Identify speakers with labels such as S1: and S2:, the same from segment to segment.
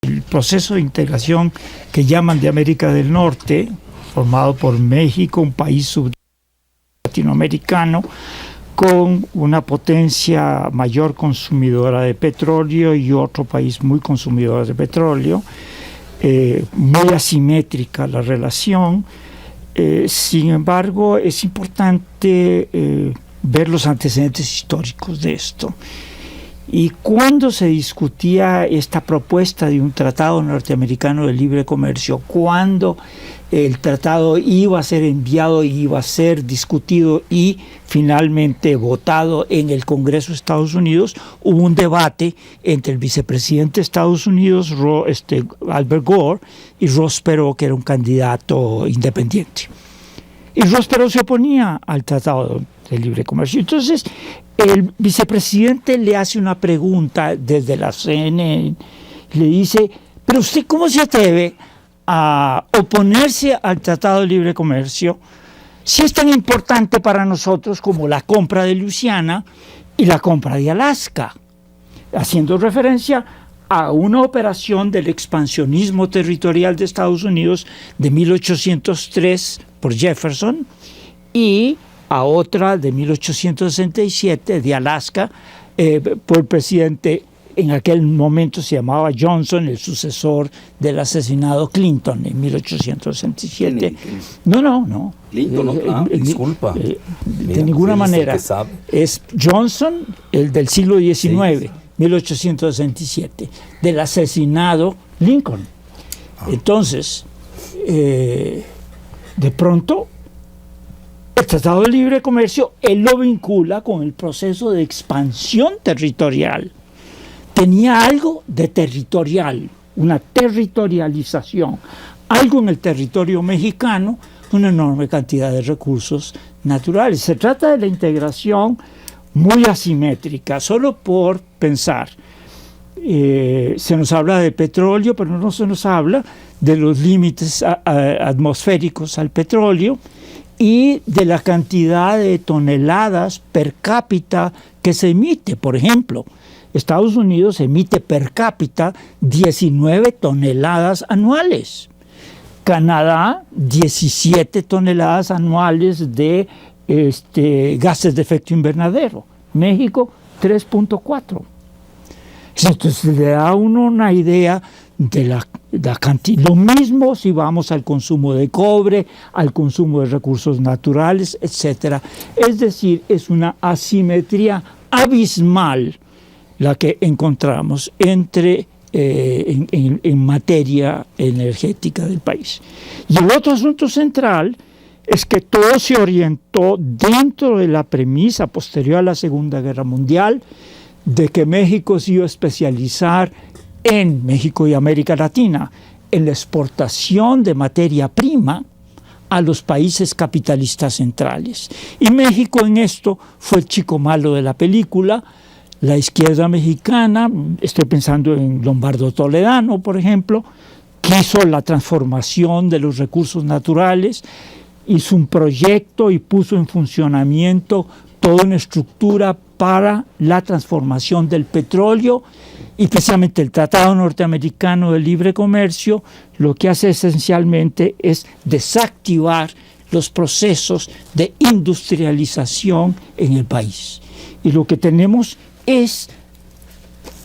S1: el proceso de integración que llaman de América del Norte, formado por México, un país latinoamericano, con una potencia mayor consumidora de petróleo y otro país muy consumidor de petróleo, muy asimétrica la relación. Sin embargo, es importante ver los antecedentes históricos de esto. Y cuando se discutía esta propuesta de un tratado norteamericano de libre comercio, cuando el tratado iba a ser enviado, iba a ser discutido y finalmente votado en el Congreso de Estados Unidos, hubo un debate entre el vicepresidente de Estados Unidos, Albert Gore, y Ross Perot, que era un candidato independiente. Y Ross Perot se oponía al tratado de libre comercio. Entonces, el vicepresidente le hace una pregunta desde la CNN, le dice, pero usted ¿cómo se atreve a oponerse al Tratado de Libre Comercio si es tan importante para nosotros como la compra de Luisiana y la compra de Alaska? Haciendo referencia a una operación del expansionismo territorial de Estados Unidos de 1803 por Jefferson y a otra de 1867 de Alaska por el presidente, en aquel momento se llamaba Johnson, el sucesor del asesinado Clinton en 1867. No.
S2: Clinton, disculpa.
S1: De ninguna manera. Es Johnson, el del siglo XIX, sí. 1867, del asesinado Lincoln. Entonces, de pronto, el Tratado de Libre Comercio, él lo vincula con el proceso de expansión territorial. Tenía algo de territorial, una territorialización, algo en el territorio mexicano, una enorme cantidad de recursos naturales. Se trata de la integración muy asimétrica, solo por pensar. Se nos habla de petróleo, pero no se nos habla de los límites atmosféricos al petróleo y de la cantidad de toneladas per cápita que se emite. Por ejemplo, Estados Unidos emite per cápita 19 toneladas anuales. Canadá, 17 toneladas anuales de gases de efecto invernadero. México, 3.4. Entonces le da a uno una idea de la cantidad. Lo mismo si vamos al consumo de cobre, al consumo de recursos naturales, etc. Es decir, es una asimetría abismal la que encontramos entre en materia energética del país. Y el otro asunto central es que todo se orientó dentro de la premisa posterior a la Segunda Guerra Mundial de que México se iba a especializar en México y América Latina en la exportación de materia prima a los países capitalistas centrales. Y México en esto fue el chico malo de la película. La izquierda mexicana, estoy pensando en Lombardo Toledano, por ejemplo, quiso la transformación de los recursos naturales, hizo un proyecto y puso en funcionamiento toda una estructura para la transformación del petróleo, y precisamente el Tratado Norteamericano de Libre Comercio lo que hace esencialmente es desactivar los procesos de industrialización en el país. Y lo que tenemos es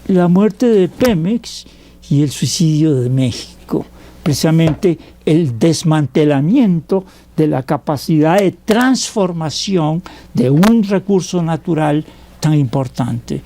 S1: la muerte de Pemex y el suicidio de México, precisamente el desmantelamiento de la capacidad de transformación de un recurso natural tan importante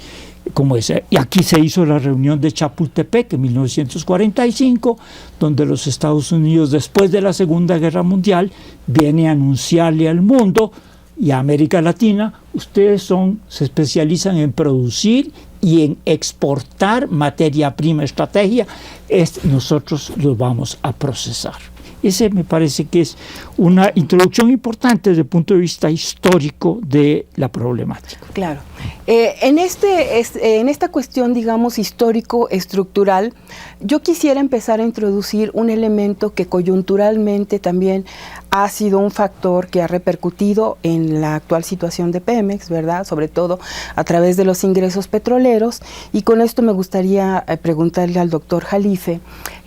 S1: como ese. Y aquí se hizo la reunión de Chapultepec en 1945, donde los Estados Unidos, después de la Segunda Guerra Mundial, viene a anunciarle al mundo y a América Latina: ustedes se especializan en producir y en exportar materia prima nosotros los vamos a procesar. Ese me parece que es una introducción importante desde el punto de vista histórico de la problemática.
S3: Claro. En esta cuestión, digamos, histórico-estructural, yo quisiera empezar a introducir un elemento que coyunturalmente también ha sido un factor que ha repercutido en la actual situación de Pemex, ¿verdad? Sobre todo a través de los ingresos petroleros. Y con esto me gustaría preguntarle al doctor Jalife,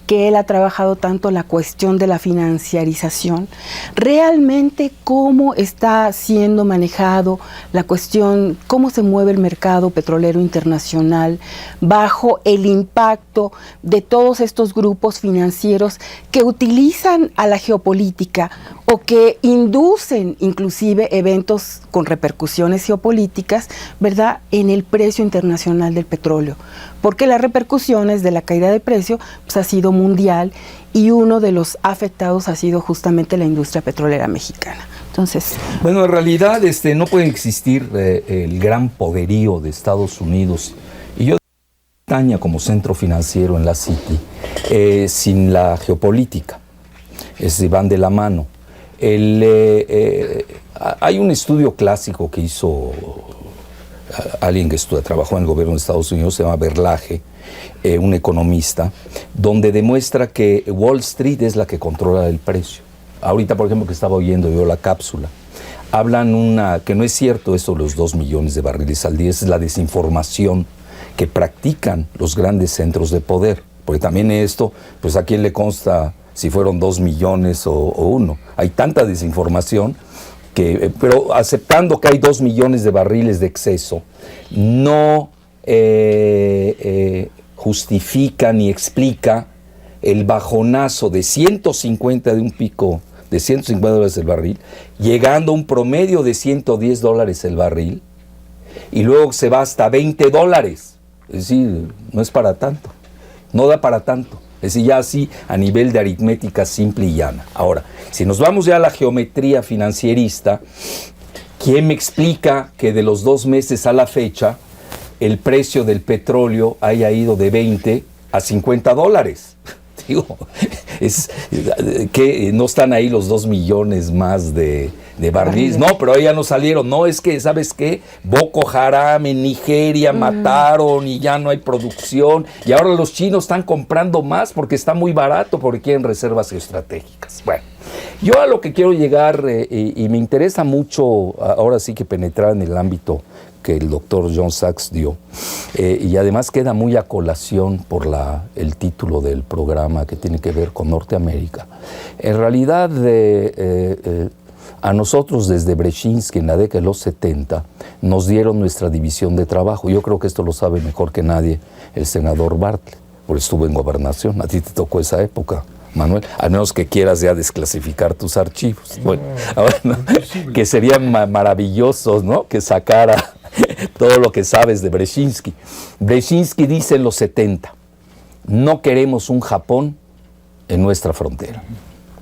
S3: que él ha trabajado tanto la cuestión de la financiarización, realmente cómo está siendo manejado la cuestión, cómo se mueve el mercado petrolero internacional bajo el impacto de todos estos grupos financieros que utilizan a la geopolítica o que inducen inclusive eventos con repercusiones geopolíticas, ¿verdad?, en el precio internacional del petróleo, porque las repercusiones de la caída de precio pues, ha sido mundial y uno de los afectados ha sido justamente la industria petrolera mexicana. Entonces,
S2: bueno, en realidad no puede existir el gran poderío de Estados Unidos y yo España como centro financiero en la City sin la geopolítica, van de la mano. Hay un estudio clásico que hizo alguien que trabajó en el gobierno de Estados Unidos, se llama Berlage, un economista, donde demuestra que Wall Street es la que controla el precio. Ahorita, por ejemplo, que estaba oyendo yo la cápsula, hablan que no es cierto eso de los 2 millones de barriles al día, es la desinformación que practican los grandes centros de poder, porque también esto, pues a quién le consta si fueron 2 millones o 1. Hay tanta desinformación pero aceptando que hay 2 millones de barriles de exceso, no justifica ni explica el bajonazo de 150 de un pico de $150 el barril, llegando a un promedio de $110 el barril, y luego se va hasta $20. Es decir, no es para tanto, no da para tanto. Es decir, ya así a nivel de aritmética simple y llana. Ahora, si nos vamos ya a la geometría financierista, ¿quién me explica que de los 2 meses a la fecha el precio del petróleo haya ido de 20 a $50? Digo, que no están ahí los 2 millones más de barriles. No, pero ya no salieron. No, es que, ¿sabes qué? Boko Haram en Nigeria mataron y ya no hay producción. Y ahora los chinos están comprando más porque está muy barato, porque quieren reservas estratégicas. Bueno, yo a lo que quiero llegar, y me interesa mucho, ahora sí que penetrar en el ámbito que el doctor John Sachs dio, y además queda muy a colación por el título del programa que tiene que ver con Norteamérica. En realidad, a nosotros desde Brzezinski en la década de los 70 nos dieron nuestra división de trabajo. Yo creo que esto lo sabe mejor que nadie el senador Bartlett, porque estuvo en gobernación. A ti te tocó esa época, Manuel, al menos que quieras ya desclasificar tus archivos. Bueno, ahora, ¿no? Que serían maravillosos, ¿no? Que sacara todo lo que sabes de Brzezinski. Brzezinski dice en los 70, no queremos un Japón en nuestra frontera.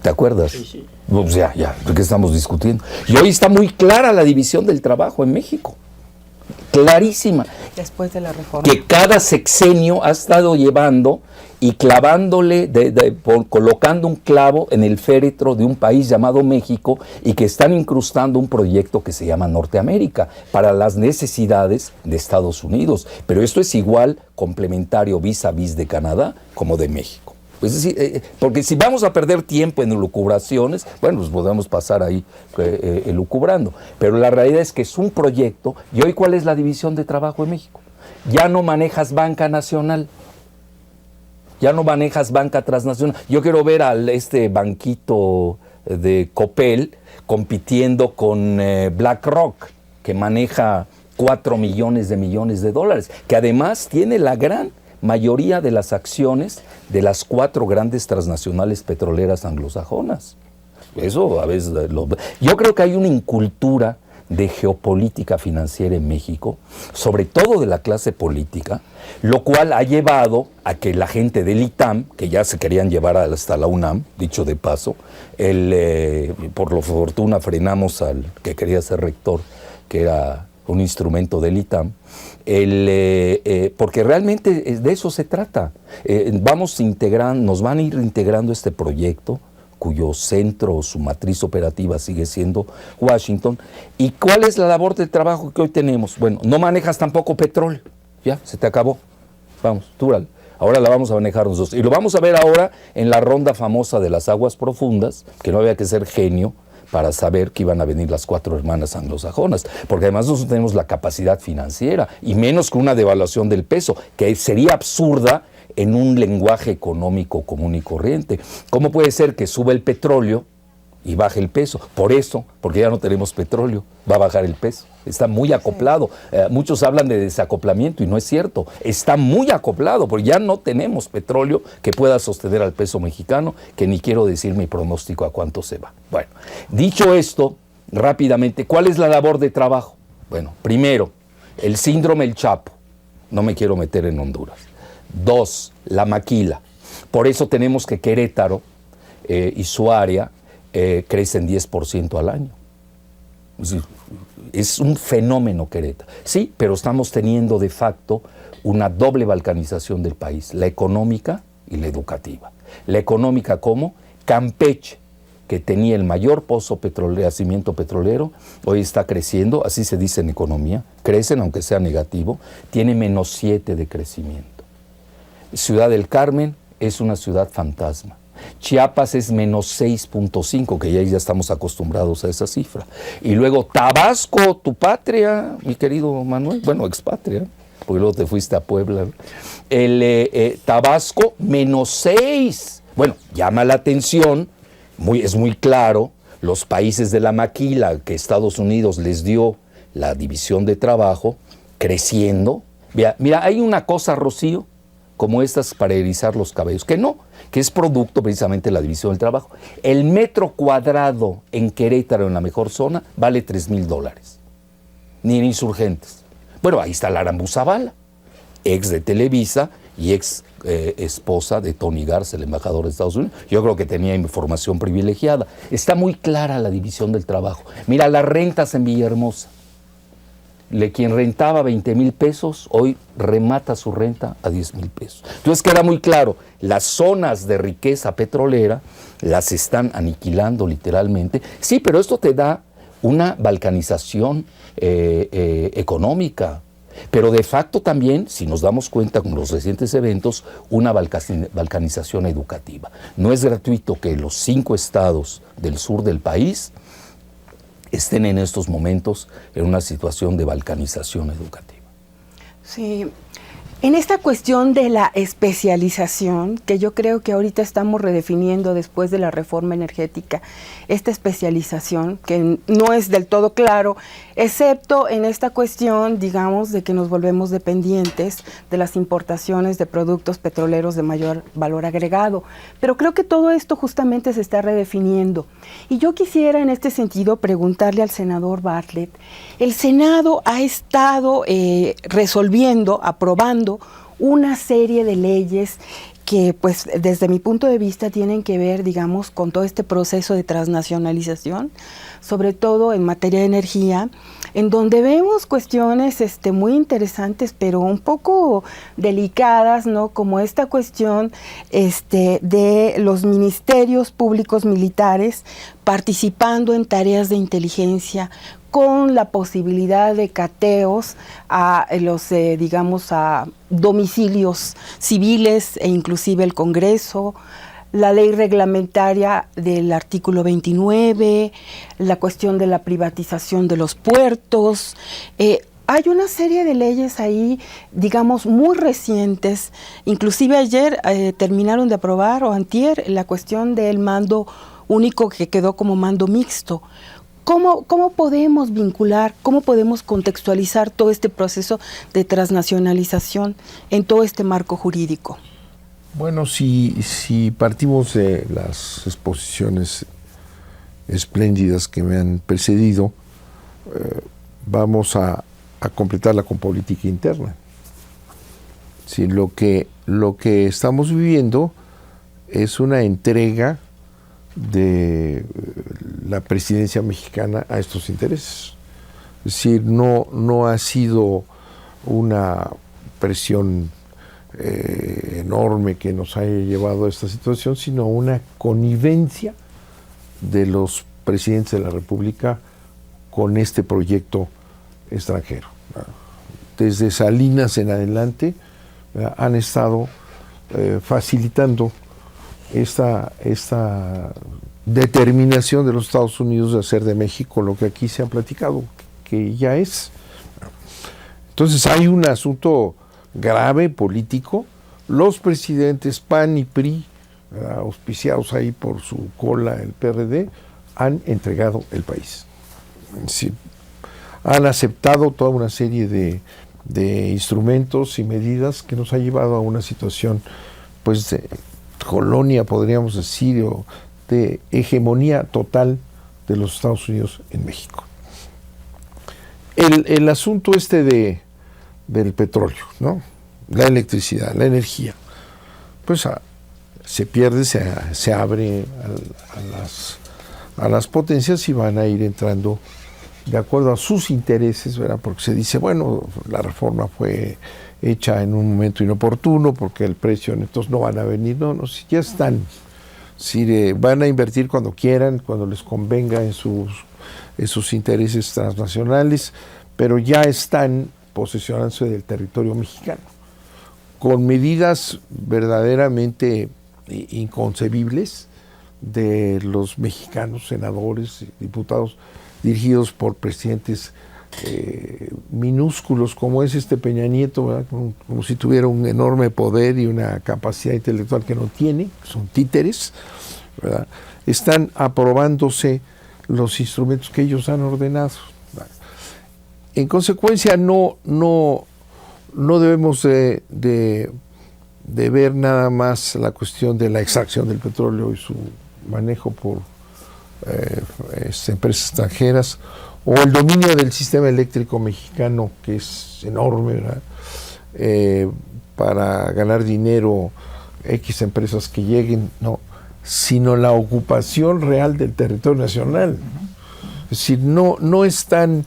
S2: ¿Te acuerdas?
S1: Sí, sí.
S2: Pues ya, ¿de qué estamos discutiendo? Y hoy está muy clara la división del trabajo en México. Clarísima.
S3: Después de la reforma.
S2: Que cada sexenio ha estado llevando y clavándole, colocando un clavo en el féretro de un país llamado México, y que están incrustando un proyecto que se llama Norteamérica para las necesidades de Estados Unidos. Pero esto es igual complementario vis a vis de Canadá como de México. Es decir, porque si vamos a perder tiempo en elucubraciones, bueno, pues podemos pasar ahí elucubrando. Pero la realidad es que es un proyecto. ¿Y hoy cuál es la división de trabajo en México? Ya no manejas banca nacional. Ya no manejas banca transnacional. Yo quiero ver a este banquito de Coppel compitiendo con BlackRock, que maneja 4 millones de dólares, que además tiene la gran mayoría de las acciones de las 4 grandes transnacionales petroleras anglosajonas. Eso a veces yo creo que hay una incultura de geopolítica financiera en México, sobre todo de la clase política, lo cual ha llevado a que la gente del ITAM, que ya se querían llevar hasta la UNAM, dicho de paso, por la fortuna frenamos al que quería ser rector, que era un instrumento del ITAM, porque realmente de eso se trata. Nos van a ir integrando este proyecto cuyo centro o su matriz operativa sigue siendo Washington. ¿Y cuál es la labor del trabajo que hoy tenemos? Bueno, no manejas tampoco petróleo, ya, se te acabó. Vamos, túrale. Ahora la vamos a manejar nosotros. Y lo vamos a ver ahora en la ronda famosa de las aguas profundas, que no había que ser genio para saber que iban a venir las 4 hermanas anglosajonas, porque además nosotros tenemos la capacidad financiera, y menos que una devaluación del peso, que sería absurda en un lenguaje económico común y corriente. ¿Cómo puede ser que sube el petróleo y baje el peso? Por eso, porque ya no tenemos petróleo, va a bajar el peso. Está muy acoplado. Muchos hablan de desacoplamiento y no es cierto. Está muy acoplado, porque ya no tenemos petróleo que pueda sostener al peso mexicano, que ni quiero decir mi pronóstico a cuánto se va. Bueno, dicho esto, rápidamente, ¿cuál es la labor de trabajo? Bueno, primero, el síndrome El Chapo. No me quiero meter en Honduras. 2, la maquila. Por eso tenemos que Querétaro y su área crecen 10% al año. Es un fenómeno Querétaro. Sí, pero estamos teniendo de facto una doble balcanización del país, la económica y la educativa. La económica, ¿cómo? Campeche, que tenía el mayor yacimiento petrolero, hoy está creciendo, así se dice en economía, crecen aunque sea negativo, tiene -7 de crecimiento. Ciudad del Carmen es una ciudad fantasma. Chiapas es -6.5, que ya estamos acostumbrados a esa cifra. Y luego Tabasco, tu patria, mi querido Manuel, bueno, expatria, porque luego te fuiste a Puebla. Tabasco, -6. Bueno, llama la atención, es muy claro, los países de la maquila que Estados Unidos les dio la división de trabajo, creciendo. Mira, hay una cosa, Rocío, como estas para erizar los cabellos, que es producto precisamente de la división del trabajo. El metro cuadrado en Querétaro, en la mejor zona, vale $3,000, ni en Insurgentes. Bueno, ahí está Arambu Zavala, ex de Televisa y ex esposa de Tony Garza, el embajador de Estados Unidos. Yo creo que tenía información privilegiada. Está muy clara la división del trabajo. Mira, las rentas en Villahermosa. Quien rentaba 20,000 pesos, hoy remata su renta a 10,000 pesos. Entonces queda muy claro, las zonas de riqueza petrolera las están aniquilando literalmente. Sí, pero esto te da una balcanización económica, pero de facto también, si nos damos cuenta con los recientes eventos, una balcanización educativa. No es gratuito que los 5 estados del sur del país estén en estos momentos en una situación de balcanización educativa.
S3: Sí, en esta cuestión de la especialización, que yo creo que ahorita estamos redefiniendo después de la reforma energética, esta especialización que no es del todo claro, excepto en esta cuestión, digamos, de que nos volvemos dependientes de las importaciones de productos petroleros de mayor valor agregado. Pero creo que todo esto justamente se está redefiniendo. Y yo quisiera en este sentido preguntarle al senador Bartlett, el Senado ha estado resolviendo, aprobando una serie de leyes que pues desde mi punto de vista tienen que ver, digamos, con todo este proceso de transnacionalización, sobre todo en materia de energía, en donde vemos cuestiones muy interesantes, pero un poco delicadas, ¿no? Como esta cuestión de los ministerios públicos militares participando en tareas de inteligencia, con la posibilidad de cateos a los, digamos, a domicilios civiles e inclusive el Congreso, la ley reglamentaria del artículo 29, la cuestión de la privatización de los puertos. Hay una serie de leyes ahí, digamos, muy recientes. Inclusive ayer terminaron de aprobar, o antier, la cuestión del mando único que quedó como mando mixto. ¿Cómo podemos vincular, cómo podemos contextualizar todo este proceso de transnacionalización en todo este marco jurídico?
S4: Bueno, si partimos de las exposiciones espléndidas que me han precedido, vamos a completarla con política interna. Sí, lo que estamos viviendo es una entrega de la presidencia mexicana a estos intereses. Es decir, no ha sido una presión enorme que nos haya llevado a esta situación, sino una connivencia de los presidentes de la República con este proyecto extranjero. Desde Salinas en adelante han estado facilitando esta determinación de los Estados Unidos de hacer de México lo que aquí se ha platicado, que ya es. Entonces hay un asunto grave político. Los presidentes PAN y PRI, auspiciados ahí por su cola el PRD, han entregado el país. Sí, han aceptado toda una serie de instrumentos y medidas que nos ha llevado a una situación pues de colonia, podríamos decir, o de hegemonía total de los Estados Unidos en México. El asunto del petróleo, ¿no? La electricidad, la energía, pues se pierde, se abre a las potencias y van a ir entrando de acuerdo a sus intereses, ¿verdad? Porque se dice, bueno, la reforma fue hecha en un momento inoportuno porque el precio, entonces no van a venir, no, si ya están, si van a invertir cuando quieran, cuando les convenga en sus intereses transnacionales, pero ya están posesionándose del territorio mexicano, con medidas verdaderamente inconcebibles de los mexicanos, senadores, diputados, dirigidos por presidentes minúsculos como es Peña Nieto, ¿verdad? Como si tuviera un enorme poder y una capacidad intelectual que no tiene, son títeres, ¿verdad? Están aprobándose los instrumentos que ellos han ordenado, ¿verdad? En consecuencia no debemos de ver nada más la cuestión de la extracción del petróleo y su manejo por empresas extranjeras, o el dominio del sistema eléctrico mexicano, que es enorme, ¿verdad? Para ganar dinero, X empresas que lleguen, no, sino la ocupación real del territorio nacional. Es decir, no están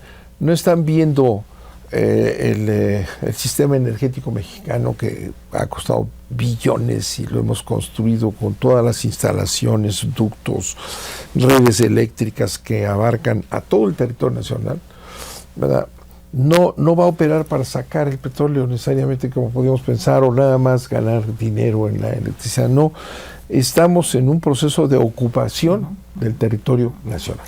S4: viendo el sistema energético mexicano, que ha costado billones y lo hemos construido con todas las instalaciones, ductos, redes eléctricas que abarcan a todo el territorio nacional, ¿verdad? No va a operar para sacar el petróleo necesariamente como podíamos pensar, o nada más ganar dinero en la electricidad. No, estamos en un proceso de ocupación del territorio nacional.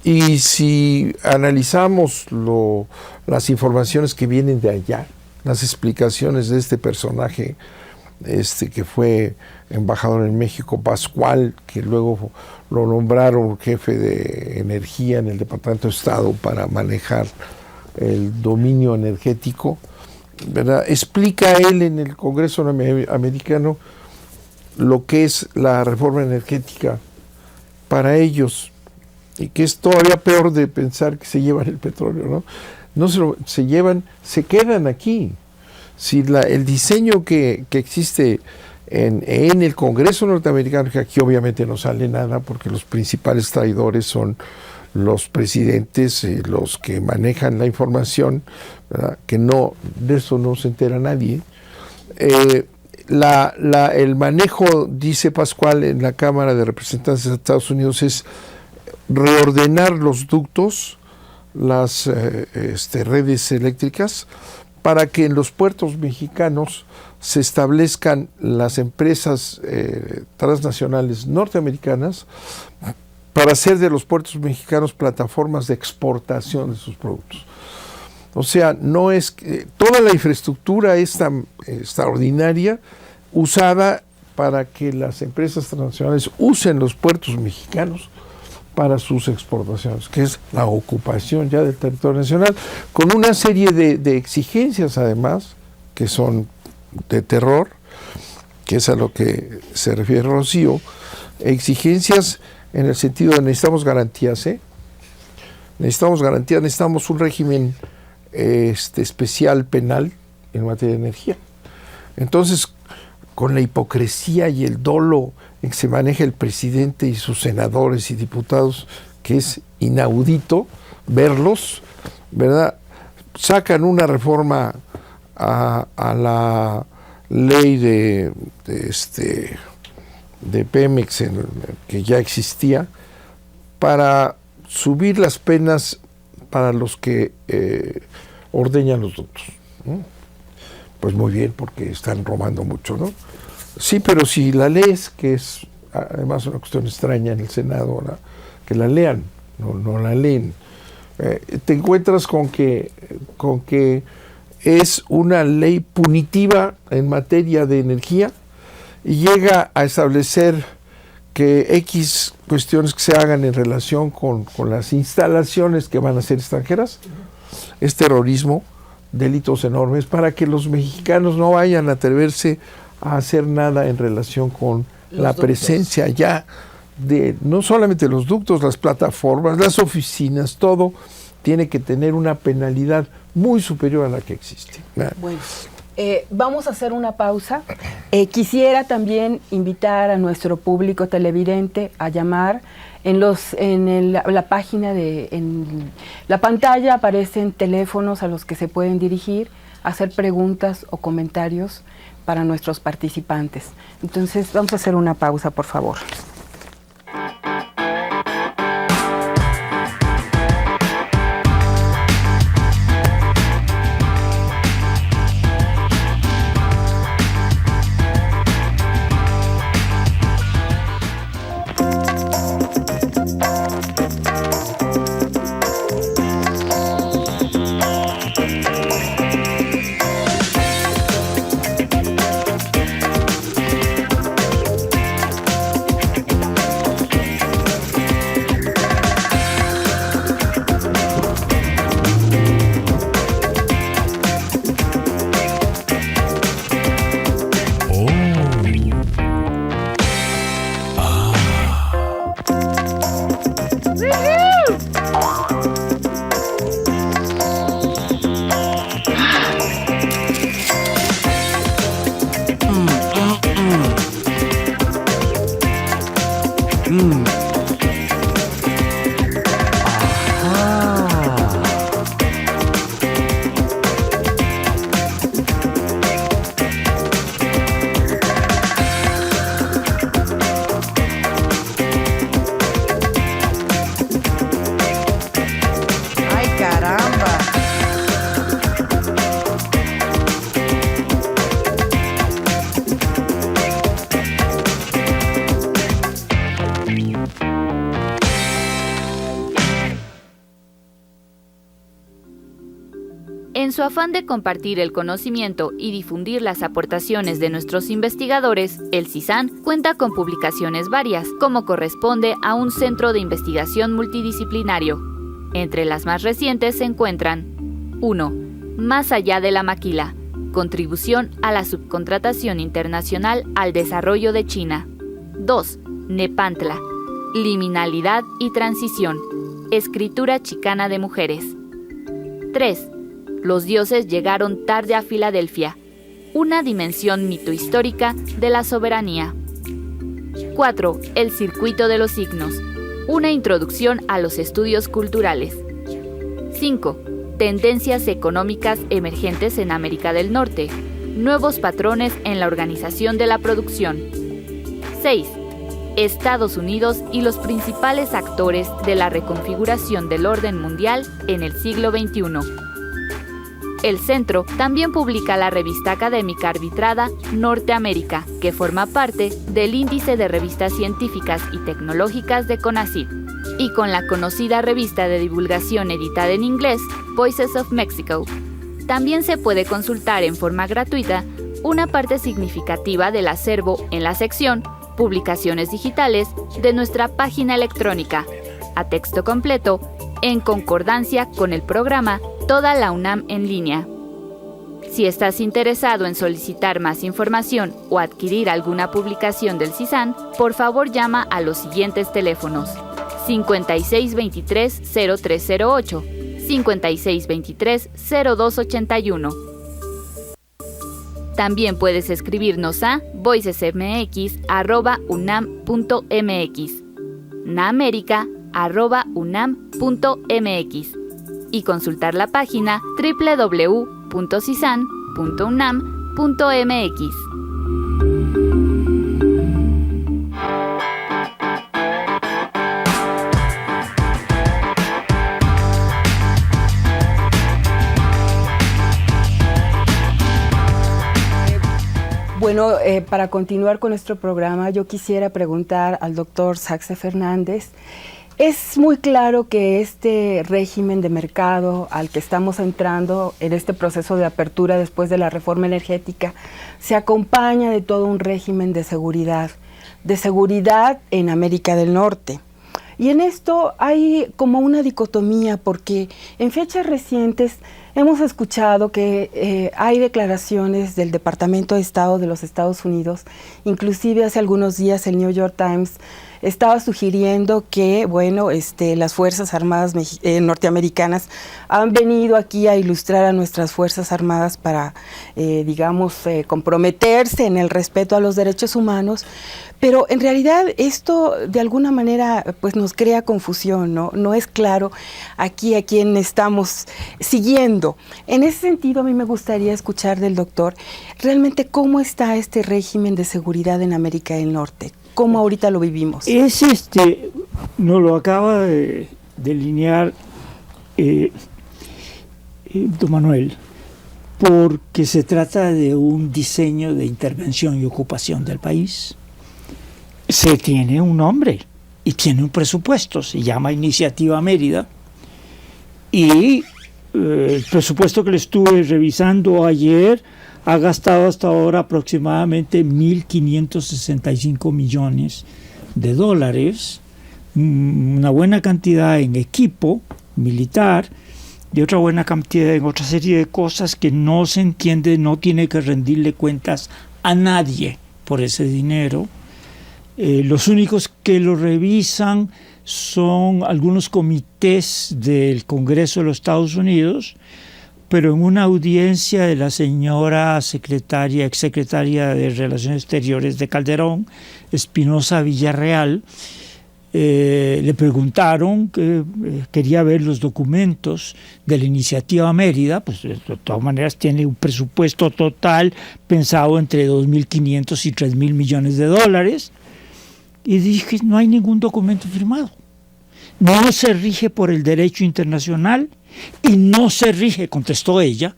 S4: Y si analizamos las informaciones que vienen de allá, las explicaciones de este personaje que fue embajador en México, Pascual, que luego lo nombraron jefe de energía en el Departamento de Estado para manejar el dominio energético, ¿verdad? Explica él en el Congreso americano lo que es la reforma energética para ellos, y que es todavía peor de pensar que se llevan el petróleo, ¿no? No se llevan, se quedan aquí. Si el diseño que existe en el Congreso norteamericano, que aquí obviamente no sale nada porque los principales traidores son los presidentes, los que manejan la información, ¿verdad? Que de eso no se entera nadie. El manejo, dice Pascual, en la Cámara de Representantes de Estados Unidos es reordenar los ductos, las redes eléctricas, para que en los puertos mexicanos se establezcan las empresas transnacionales norteamericanas para hacer de los puertos mexicanos plataformas de exportación de sus productos. O sea, no es que toda la infraestructura es tan extraordinaria, usada para que las empresas transnacionales usen los puertos mexicanos para sus exportaciones, que es la ocupación ya del territorio nacional, con una serie de exigencias además, que son de terror, que es a lo que se refiere Rocío, exigencias en el sentido de necesitamos garantías, necesitamos un régimen especial penal en materia de energía. Entonces, con la hipocresía y el dolo en que se maneja el presidente y sus senadores y diputados, que es inaudito verlos, ¿verdad? Sacan una reforma a la ley de Pemex que ya existía para subir las penas para los que ordeñan los ductos, ¿no? Pues muy bien, porque están robando mucho, ¿no? Sí, pero si la lees, que es además una cuestión extraña en el Senado, ¿no? Que la lean, no la leen. Te encuentras con que es una ley punitiva en materia de energía y llega a establecer que X cuestiones que se hagan en relación con las instalaciones que van a ser extranjeras es terrorismo, delitos enormes, para que los mexicanos no vayan a atreverse a hacer nada en relación con la presencia ya de no solamente los ductos, las plataformas, las oficinas, todo tiene que tener una penalidad muy superior a la que existe.
S3: Bueno, vamos a hacer una pausa. Quisiera también invitar a nuestro público televidente a llamar. La página en la pantalla aparecen teléfonos a los que se pueden dirigir, hacer preguntas o comentarios para nuestros participantes. Entonces, vamos a hacer una pausa, por favor.
S5: En su afán de compartir el conocimiento y difundir las aportaciones de nuestros investigadores, el CISAN cuenta con publicaciones varias, como corresponde a un centro de investigación multidisciplinario. Entre las más recientes se encuentran 1. Más allá de la maquila. Contribución a la subcontratación internacional al desarrollo de China. 2. Nepantla. Liminalidad y transición. Escritura chicana de mujeres. 3. Los dioses llegaron tarde a Filadelfia. Una dimensión mitohistórica de la soberanía. 4. El circuito de los signos. Una introducción a los estudios culturales. 5. Tendencias económicas emergentes en América del Norte. Nuevos patrones en la organización de la producción. 6. Estados Unidos y los principales actores de la reconfiguración del orden mundial en el siglo XXI. El centro también publica la revista académica arbitrada Norteamérica, que forma parte del Índice de Revistas Científicas y Tecnológicas de CONACYT, y con la conocida revista de divulgación editada en inglés, Voices of Mexico. También se puede consultar en forma gratuita una parte significativa del acervo en la sección Publicaciones Digitales de nuestra página electrónica, a texto completo, en concordancia con el programa Toda la UNAM en línea. Si estás interesado en solicitar más información o adquirir alguna publicación del CISAN, por favor llama a los siguientes teléfonos: 5623-0308, 5623-0281. También puedes escribirnos a voicesmx@unam.mx, naamerica@unam.mx y consultar la página www.cisan.unam.mx.
S3: Bueno, para continuar con nuestro programa, yo quisiera preguntar al doctor Saxe Fernández. Es muy claro que este régimen de mercado al que estamos entrando en este proceso de apertura después de la reforma energética se acompaña de todo un régimen de seguridad en América del Norte. Y en esto hay como una dicotomía, porque en fechas recientes hemos escuchado que hay declaraciones del Departamento de Estado de los Estados Unidos, inclusive hace algunos días el New York Times estaba sugiriendo que, bueno, las Fuerzas Armadas norteamericanas han venido aquí a ilustrar a nuestras Fuerzas Armadas para, comprometerse en el respeto a los derechos humanos, pero en realidad esto de alguna manera pues nos crea confusión, ¿no? No es claro aquí a quién estamos siguiendo. En ese sentido, a mí me gustaría escuchar del doctor realmente cómo está este régimen de seguridad en América del Norte. ¿Cómo ahorita lo vivimos?
S1: Nos lo acaba de delinear don Manuel, porque se trata de un diseño de intervención y ocupación del país. Se tiene un nombre y tiene un presupuesto, se llama Iniciativa Mérida, y el presupuesto que le estuve revisando ayer ha gastado hasta ahora aproximadamente 1.565 millones de dólares, una buena cantidad en equipo militar y otra buena cantidad en otra serie de cosas que no se entiende, no tiene que rendirle cuentas a nadie por ese dinero. Los únicos que lo revisan son algunos comités del Congreso de los Estados Unidos, pero en una audiencia de la señora exsecretaria de Relaciones Exteriores de Calderón, Espinosa Villarreal, le preguntaron que quería ver los documentos de la Iniciativa Mérida, pues de todas maneras tiene un presupuesto total pensado entre 2.500 y 3.000 millones de dólares, y dije, no hay ningún documento firmado. No se rige por el derecho internacional y no se rige, contestó ella,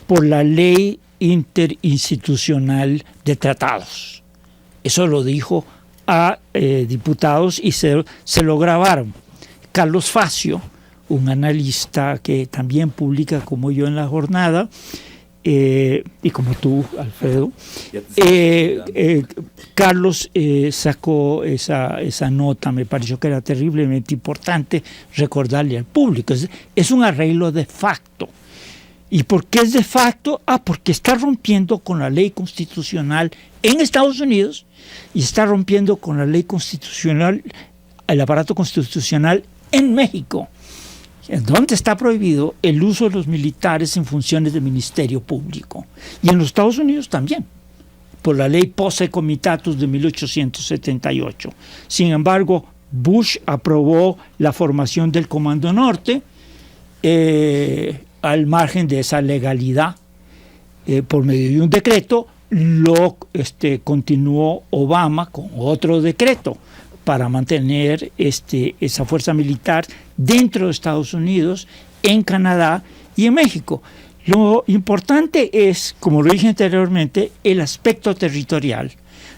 S1: por la ley interinstitucional de tratados. Eso lo dijo a diputados y se lo grabaron. Carlos Facio, un analista que también publica como yo en La Jornada, y como tú, Alfredo, Carlos sacó esa nota. Me pareció que era terriblemente importante recordarle al público. Es un arreglo de facto. ¿Y por qué es de facto? Porque está rompiendo con la ley constitucional en Estados Unidos y está rompiendo con la ley constitucional, el aparato constitucional en México, donde está prohibido el uso de los militares en funciones de ministerio público. Y en los Estados Unidos también, por la ley Posse Comitatus de 1878. Sin embargo, Bush aprobó la formación del Comando Norte al margen de esa legalidad. Por medio de un decreto, lo continuó Obama con otro decreto para mantener esa fuerza militar dentro de Estados Unidos, en Canadá y en México. Lo importante es, como lo dije anteriormente, el aspecto territorial,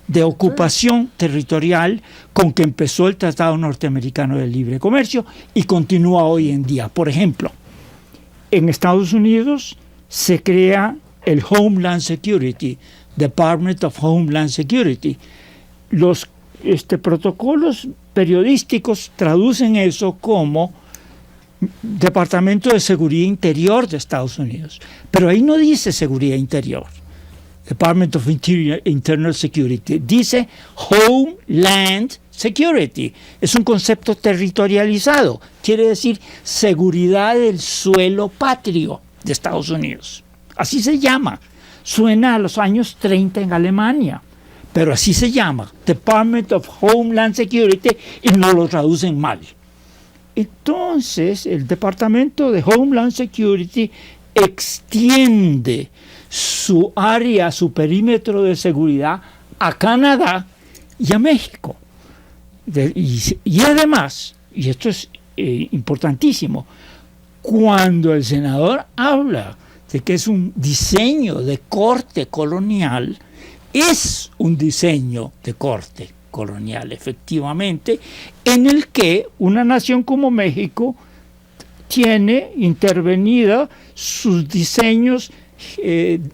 S1: de ocupación territorial con que empezó el Tratado Norteamericano de Libre Comercio y continúa hoy en día. Por ejemplo, en Estados Unidos se crea el Homeland Security, Department of Homeland Security. Los protocolos periodísticos traducen eso como Departamento de Seguridad Interior de Estados Unidos, pero ahí no dice Seguridad Interior, Department of Internal Security, dice Homeland Security. Es un concepto territorializado, quiere decir seguridad del suelo patrio de Estados Unidos. Así se llama, suena a los años 30 en Alemania, pero así se llama, Department of Homeland Security, y no lo traducen mal. Entonces, el Departamento de Homeland Security extiende su área, su perímetro de seguridad a Canadá y a México. Y además, y esto es importantísimo, cuando el senador habla de que es un diseño de corte colonial, es un diseño de corte colonial, efectivamente, en el que una nación como México tiene intervenida sus diseños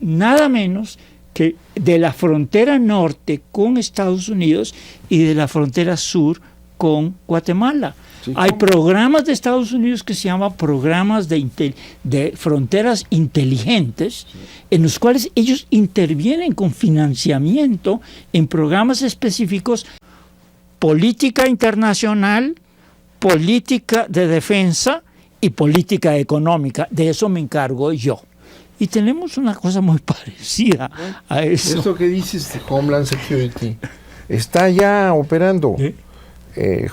S1: nada menos que de la frontera norte con Estados Unidos y de la frontera sur con Guatemala. Sí. Hay programas de Estados Unidos que se llaman programas de fronteras inteligentes, en los cuales ellos intervienen con financiamiento en programas específicos, política internacional, política de defensa y política económica. De eso me encargo yo. Y tenemos una cosa muy parecida a eso.
S4: Esto que dices de Homeland Security está ya operando. ¿Sí?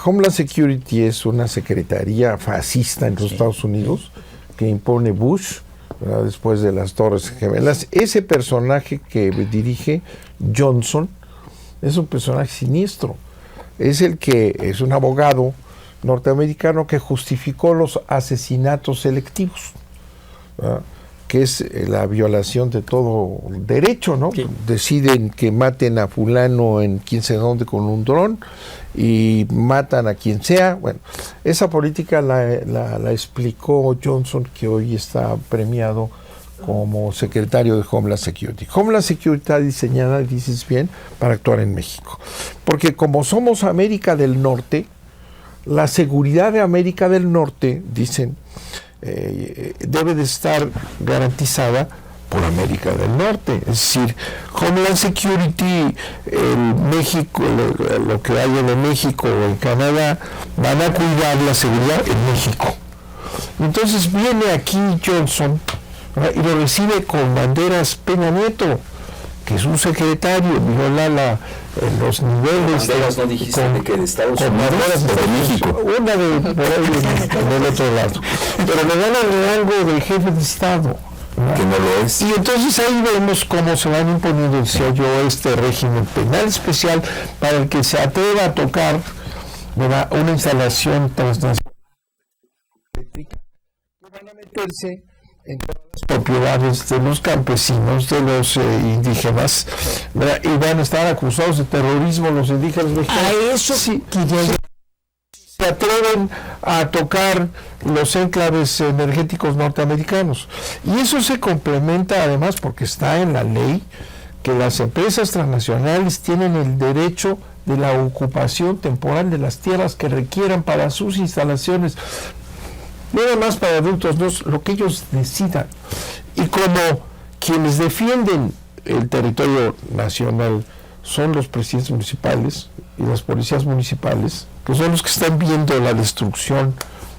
S4: Homeland Security es una secretaría fascista en los Estados Unidos que impone Bush, ¿verdad? Después de las Torres Gemelas. Ese personaje que dirige Johnson es un personaje siniestro. Es el que es un abogado norteamericano que justificó los asesinatos selectivos, ¿verdad? Que es la violación de todo derecho, ¿no? Sí. Deciden que maten a fulano en quién sabe dónde con un dron y matan a quien sea. Bueno, esa política la explicó Johnson, que hoy está premiado como secretario de Homeland Security. Homeland Security está diseñada, dices bien, para actuar en México. Porque como somos América del Norte, la seguridad de América del Norte, dicen, debe de estar garantizada por América del Norte. Es decir, Homeland Security, México, lo que haya de México o en Canadá, van a cuidar la seguridad en México. Entonces viene aquí Johnson, ¿verdad? Y lo recibe con banderas Peña Nieto, que es un secretario, viola los niveles
S2: no dijiste de que de Estados Unidos
S4: de México, una de por ahí del otro lado, pero le dan el rango de jefe de Estado, ¿no?
S2: Que no lo es.
S4: Y entonces ahí vemos cómo se van imponiendo, decía yo, este régimen penal especial para el que se atreva a tocar, ¿verdad?, una instalación transnacional eléctrica, que van a meterse en todas las propiedades de los campesinos, de los indígenas, ¿verdad? Y van a estar acusados de terrorismo los indígenas mexicanos.
S1: A eso
S4: sí, se atreven a tocar los enclaves energéticos norteamericanos. Y eso se complementa además porque está en la ley que las empresas transnacionales tienen el derecho de la ocupación temporal de las tierras que requieran para sus instalaciones. Nada más para adultos, no, lo que ellos decidan. Y como quienes defienden el territorio nacional son los presidentes municipales y las policías municipales, que son los que están viendo la destrucción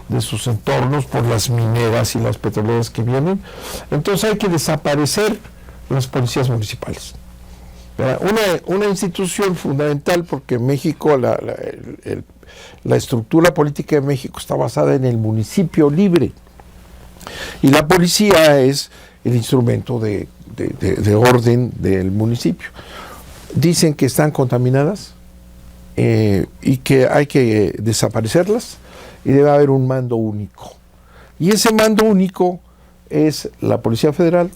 S4: de sus entornos por las mineras y las petroleras que vienen, entonces hay que desaparecer las policías municipales. Una institución fundamental, porque México, la estructura política de México está basada en el municipio libre y la policía es el instrumento de orden del municipio. Dicen que están contaminadas y que hay que desaparecerlas y debe haber un mando único. Y ese mando único es la Policía Federal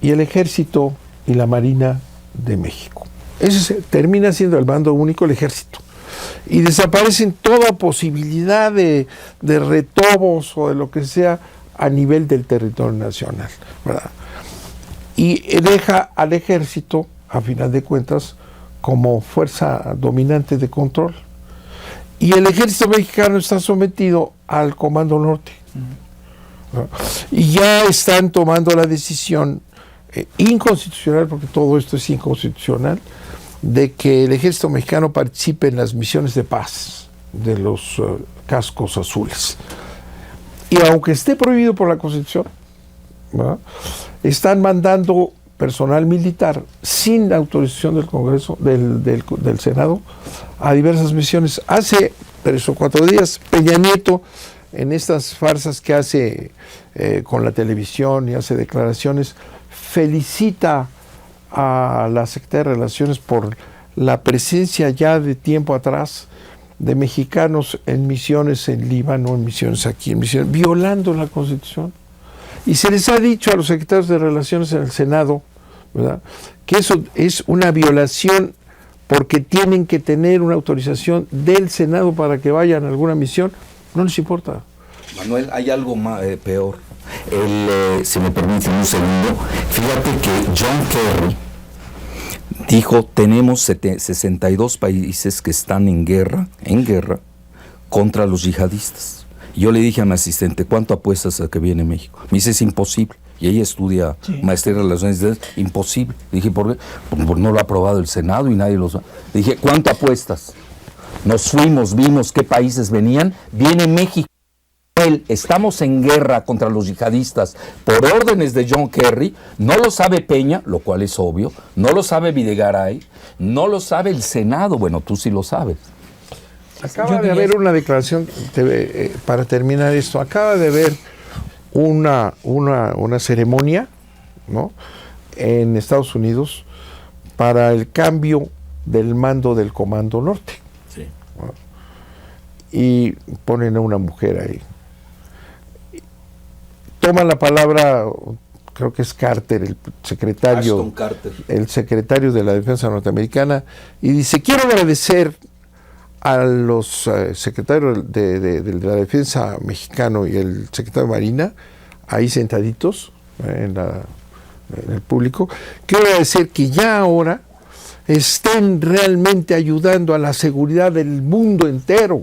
S4: y el Ejército y la Marina de México. Ese termina siendo el mando único, el Ejército. Y desaparecen toda posibilidad de retobos o de lo que sea a nivel del territorio nacional, ¿verdad? Y deja al Ejército, a final de cuentas, como fuerza dominante de control. Y el Ejército mexicano está sometido al Comando Norte. ¿No? Y ya están tomando la decisión inconstitucional, porque todo esto es inconstitucional, de que el Ejército mexicano participe en las misiones de paz de los cascos azules. Y aunque esté prohibido por la Constitución, ¿verdad?, están mandando personal militar sin autorización del Congreso, del Senado, a diversas misiones. Hace 3 o 4 días, Peña Nieto, en estas farsas que hace con la televisión y hace declaraciones, felicita a la Secretaría de Relaciones por la presencia ya de tiempo atrás de mexicanos en misiones en Líbano, en misiones aquí, en misiones, violando la Constitución. Y se les ha dicho a los secretarios de Relaciones en el Senado, ¿verdad? Que eso es una violación porque tienen que tener una autorización del Senado para que vayan a alguna misión, no les importa.
S2: Manuel, hay algo más, peor. Si me permiten un segundo, fíjate que John Kerry dijo, tenemos 62 países que están en guerra contra los yihadistas. Yo le dije a mi asistente, ¿cuánto apuestas a que viene México? Me dice, es imposible. Y ella estudia maestría en relaciones internacionales, imposible. Dije, ¿por qué? Porque no lo ha aprobado el Senado y nadie lo sabe. Dije, ¿cuánto apuestas? Nos fuimos, vimos qué países venían, viene México. Estamos en guerra contra los yihadistas por órdenes de John Kerry, no lo sabe Peña, lo cual es obvio, no lo sabe Videgaray, no lo sabe el Senado, bueno, tú sí lo sabes.
S4: Acaba de haber una declaración, para terminar esto, acaba de haber una ceremonia, ¿no?, en Estados Unidos para el cambio del mando del Comando Norte.
S2: Sí.
S4: ¿No? Y ponen a una mujer ahí. Toma la palabra, creo que es Carter, el secretario,
S2: Ashton Carter,
S4: el secretario de la Defensa norteamericana, y dice, quiero agradecer a los secretarios de la Defensa mexicano y el secretario de Marina, ahí sentaditos en el público, quiero agradecer que ya ahora estén realmente ayudando a la seguridad del mundo entero,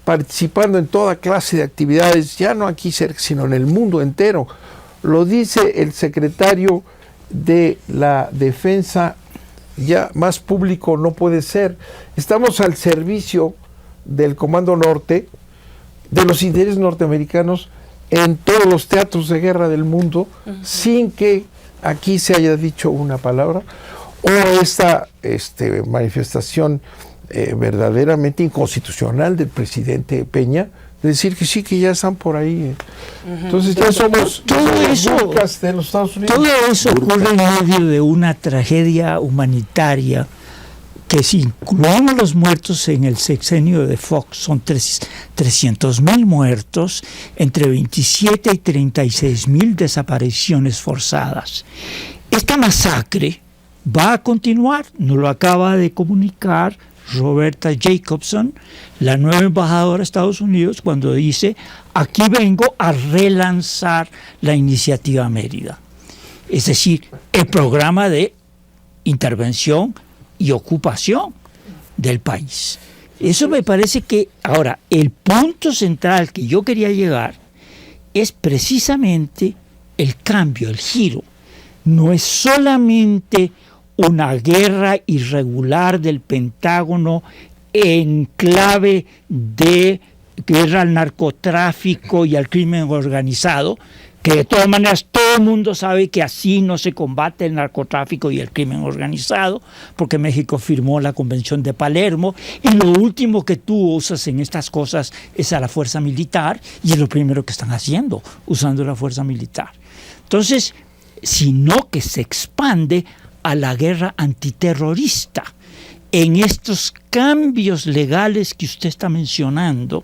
S4: participando en toda clase de actividades, ya no aquí cerca, sino en el mundo entero. Lo dice el secretario de la Defensa, ya más público no puede ser. Estamos al servicio del Comando Norte, de los intereses norteamericanos en todos los teatros de guerra del mundo, sin que aquí se haya dicho una palabra, o esta manifestación verdaderamente inconstitucional del presidente Peña, de decir que sí, que ya están por ahí. Entonces ya somos
S1: todo eso
S4: de los Estados Unidos.
S1: Todo eso ocurre en medio de una tragedia humanitaria que, si incluimos los muertos en el sexenio de Fox, son 300,000 muertos, entre 27 y 36,000 desapariciones forzadas. Esta masacre va a continuar, nos lo acaba de comunicar Roberta Jacobson, la nueva embajadora de Estados Unidos, cuando dice, aquí vengo a relanzar la iniciativa Mérida. Es decir, el programa de intervención y ocupación del país. Eso me parece que, ahora, el punto central que yo quería llegar es precisamente el cambio, el giro. No es solamente una guerra irregular del Pentágono en clave de guerra al narcotráfico y al crimen organizado, que de todas maneras todo el mundo sabe que así no se combate el narcotráfico y el crimen organizado, porque México firmó la Convención de Palermo, y lo último que tú usas en estas cosas es a la fuerza militar, y es lo primero que están haciendo, usando la fuerza militar. Entonces, sino que se expande a la guerra antiterrorista. En estos cambios legales que usted está mencionando,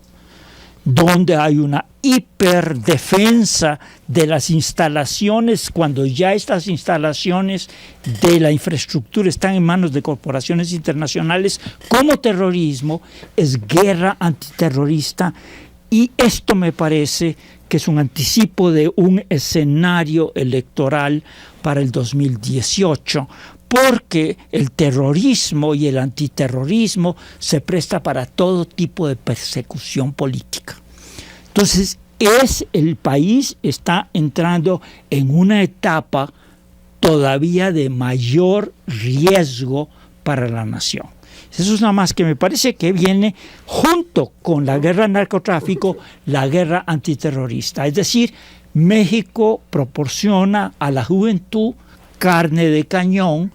S1: donde hay una hiperdefensa de las instalaciones, cuando ya estas instalaciones de la infraestructura están en manos de corporaciones internacionales como terrorismo, es guerra antiterrorista, y esto me parece que es un anticipo de un escenario electoral para el 2018, porque el terrorismo y el antiterrorismo se presta para todo tipo de persecución política. Entonces, el país está entrando en una etapa todavía de mayor riesgo para la nación. Eso es nada más que me parece que viene junto con la guerra al narcotráfico, la guerra antiterrorista. Es decir, México proporciona a la juventud carne de cañón,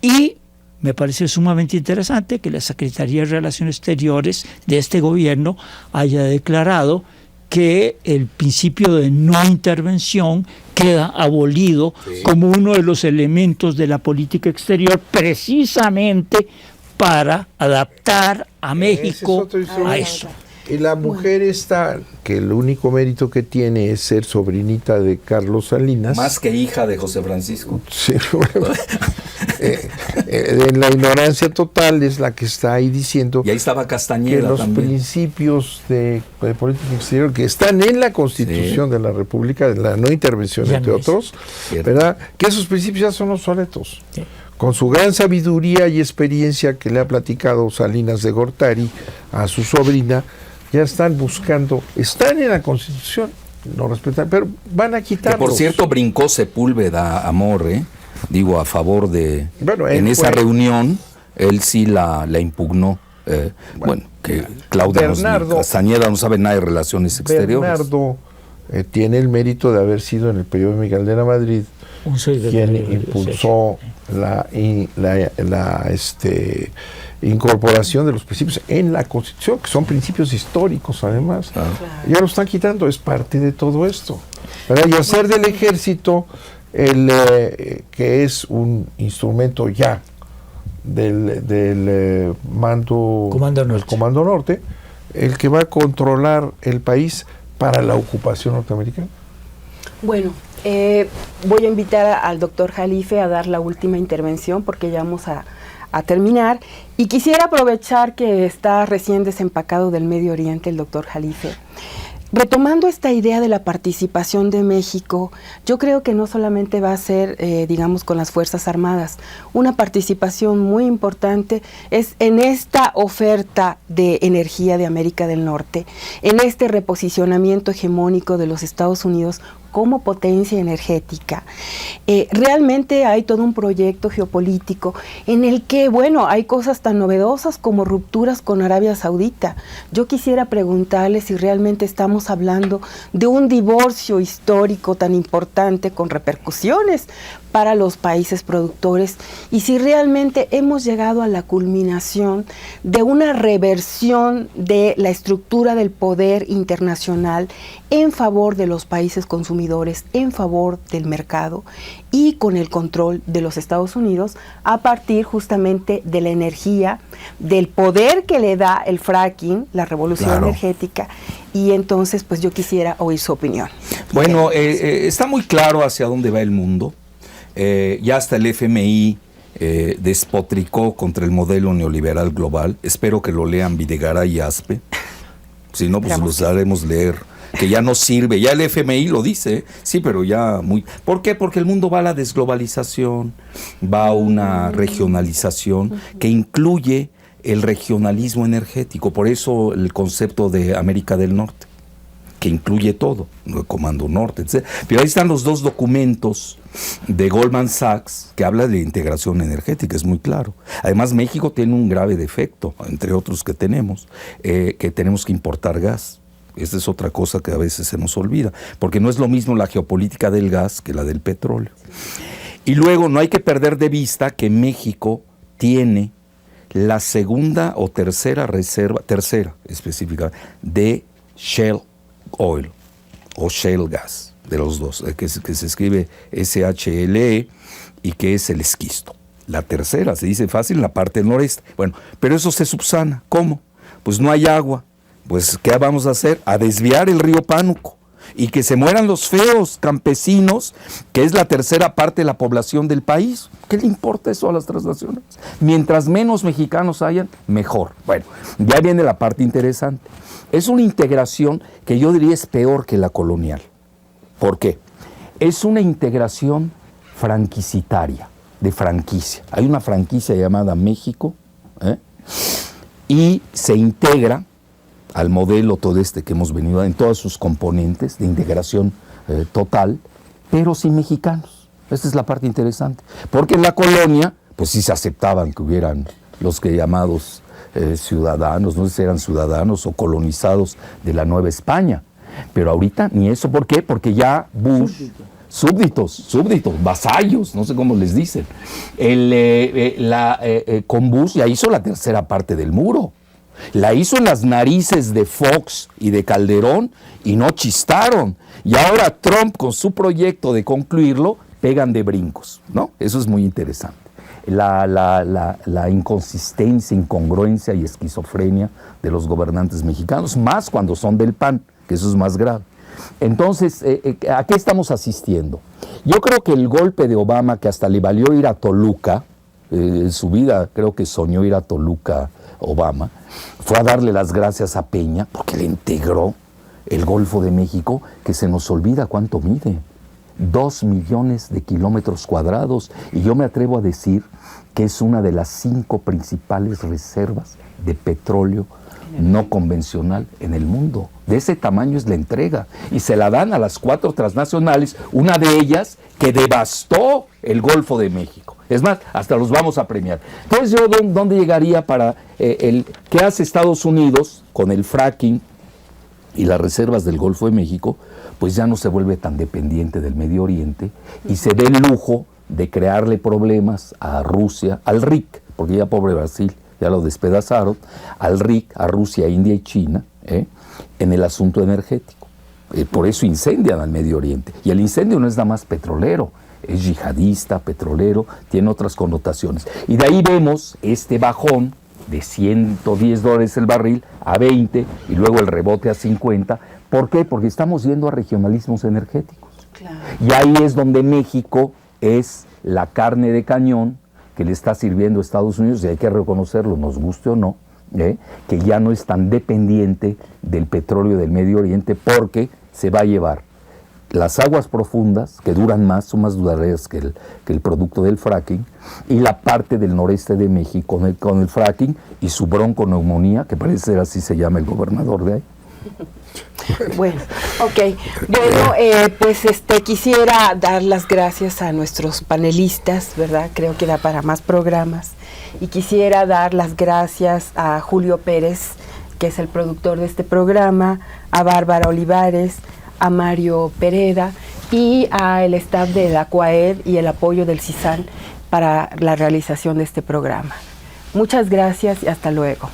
S1: y me parece sumamente interesante que la Secretaría de Relaciones Exteriores de este gobierno haya declarado que el principio de no intervención queda abolido como uno de los elementos de la política exterior, precisamente para adaptar a México a eso.
S4: Y la mujer está, que el único mérito que tiene es ser sobrinita de Carlos Salinas.
S2: Más que hija de José Francisco.
S4: Sí, bueno, en la ignorancia total es la que está ahí diciendo
S2: y ahí estaba Castañeda
S4: que los
S2: también.
S4: Principios de política exterior que están en la Constitución de la República, de la no intervención,
S1: Ya
S4: entre
S1: no es.
S4: otros,
S2: Cierto.
S4: ¿verdad? Que esos principios ya son obsoletos.
S1: Sí.
S4: Con su gran sabiduría y experiencia que le ha platicado Salinas de Gortari a su sobrina, ya están buscando, están en la Constitución, no respetan, pero van a
S2: Que
S4: quitarlos.
S2: por cierto brincó Sepúlveda Amor, digo, a favor de...
S4: Bueno, él
S2: en esa
S4: fue-
S2: reunión, él sí la impugnó. Bueno, que Claudia Castañeda no sabe nada de relaciones exteriores.
S4: Bernardo tiene el mérito de haber sido en el periodo de Miguel de la Madrid
S1: Un secretario
S4: quien
S1: de-
S4: impulsó la incorporación de los principios en la Constitución, que son principios históricos además.
S2: Claro.
S4: Ya lo están quitando, es parte de todo esto, ¿verdad? Y hacer del ejército que es un instrumento ya del mando
S1: Comando Norte.
S4: del Comando Norte, el que va a controlar el país para la ocupación norteamericana.
S3: Bueno, voy a invitar al doctor Jalife a dar la última intervención porque ya vamos a terminar. Y quisiera aprovechar que está recién desempacado del Medio Oriente el doctor Jalife. Retomando esta idea de la participación de México, yo creo que no solamente va a ser, digamos, con las Fuerzas Armadas. Una participación muy importante es en esta oferta de energía de América del Norte, en este reposicionamiento hegemónico de los Estados Unidos como potencia energética. Realmente hay todo un proyecto geopolítico en el que, bueno, hay cosas tan novedosas como rupturas con Arabia Saudita. Yo quisiera preguntarle si realmente estamos hablando de un divorcio histórico tan importante con repercusiones para los países productores y si realmente hemos llegado a la culminación de una reversión de la estructura del poder internacional en favor de los países consumidores, en favor del mercado y con el control de los Estados Unidos a partir justamente de la energía, del poder que le da el fracking, la revolución energética. Y entonces, pues yo quisiera oír su opinión.
S2: Bueno, está muy claro hacia dónde va el mundo. Ya hasta el FMI despotricó contra el modelo neoliberal global. Espero que lo lean Videgaray y Aspe. Si no, pues los haremos leer. Que ya no sirve. Ya el FMI lo dice. Sí, pero ya muy... ¿Por qué? Porque el mundo va a la desglobalización, va a una regionalización que incluye el regionalismo energético. Por eso el concepto de América del Norte, que incluye todo, el Comando Norte, etc. Pero ahí están los dos documentos de Goldman Sachs que habla de integración energética, es muy claro. Además, México tiene un grave defecto, entre otros que tenemos que importar gas. Esta es otra cosa que a veces se nos olvida, porque no es lo mismo la geopolítica del gas que la del petróleo. Y luego no hay que perder de vista que México tiene la segunda o tercera reserva, tercera específica, de Shell Oil o Shale Gas, de los dos, que se escribe SHLE y que es el esquisto. La tercera, se dice fácil, en la parte noreste. Bueno, pero eso se subsana. ¿Cómo? Pues no hay agua. Pues, ¿qué vamos a hacer? A desviar el río Pánuco y que se mueran los feos campesinos, que es la tercera parte de la población del país. ¿Qué le importa eso a las transnacionales? Mientras menos mexicanos hayan, mejor. Bueno, ya viene la parte interesante. Es una integración que yo diría es peor que la colonial. ¿Por qué? Es una integración franquicitaria, de franquicia. Hay una franquicia llamada México, y se integra al modelo todo este que hemos venido en todas sus componentes de integración total, pero sin mexicanos. Esta es la parte interesante. Porque en la colonia, pues sí se aceptaban que hubieran los que llamados ciudadanos, no sé si eran ciudadanos o colonizados de la Nueva España. Pero ahorita ni eso. ¿Por qué? Porque ya Bush... Súbditos, vasallos, no sé cómo les dicen. Con Bush ya hizo la tercera parte del muro. La hizo en las narices de Fox y de Calderón y no chistaron. Y ahora Trump, con su proyecto de concluirlo, pegan de brincos, ¿no? Eso es muy interesante. la inconsistencia, incongruencia y esquizofrenia de los gobernantes mexicanos, más cuando son del PAN, que eso es más grave. Entonces, ¿a qué estamos asistiendo? Yo creo que el golpe de Obama, que hasta le valió ir a Toluca, en su vida creo que soñó ir a Toluca Obama, fue a darle las gracias a Peña porque le integró el Golfo de México, que se nos olvida cuánto mide. 2 millones de kilómetros cuadrados, y yo me atrevo a decir que es una de las 5 principales reservas de petróleo no convencional en el mundo. De ese tamaño es la entrega, y se la dan a las 4 transnacionales, una de ellas que devastó el Golfo de México. Es más, hasta los vamos a premiar. Entonces, yo, ¿dónde llegaría para qué hace Estados Unidos con el fracking y las reservas del Golfo de México? Pues ya no se vuelve tan dependiente del Medio Oriente y se dé el lujo de crearle problemas a Rusia, al RIC, porque ya pobre Brasil, ya lo despedazaron, al RIC, a Rusia, India y China, en el asunto energético. Por eso incendian al Medio Oriente. Y el incendio no es nada más petrolero, es yihadista, petrolero, tiene otras connotaciones. Y de ahí vemos este bajón de $110 el barril a 20 y luego el rebote a 50. ¿Por qué? Porque estamos yendo a regionalismos energéticos. Claro. Y ahí es donde México es la carne de cañón que le está sirviendo a Estados Unidos, y hay que reconocerlo, nos guste o no, que ya no es tan dependiente del petróleo del Medio Oriente, porque se va a llevar las aguas profundas, que duran más, son más duraderas que el producto del fracking, y la parte del noreste de México con el fracking y su bronconeumonía, que parece ser así se llama el gobernador de ahí.
S3: Bueno, ok. Bueno, pues quisiera dar las gracias a nuestros panelistas, ¿verdad? Creo que da para más programas. Y quisiera dar las gracias a Julio Pérez, que es el productor de este programa, a Bárbara Olivares, a Mario Pereda y al staff de la CUAED y el apoyo del CISAN para la realización de este programa. Muchas gracias y hasta luego.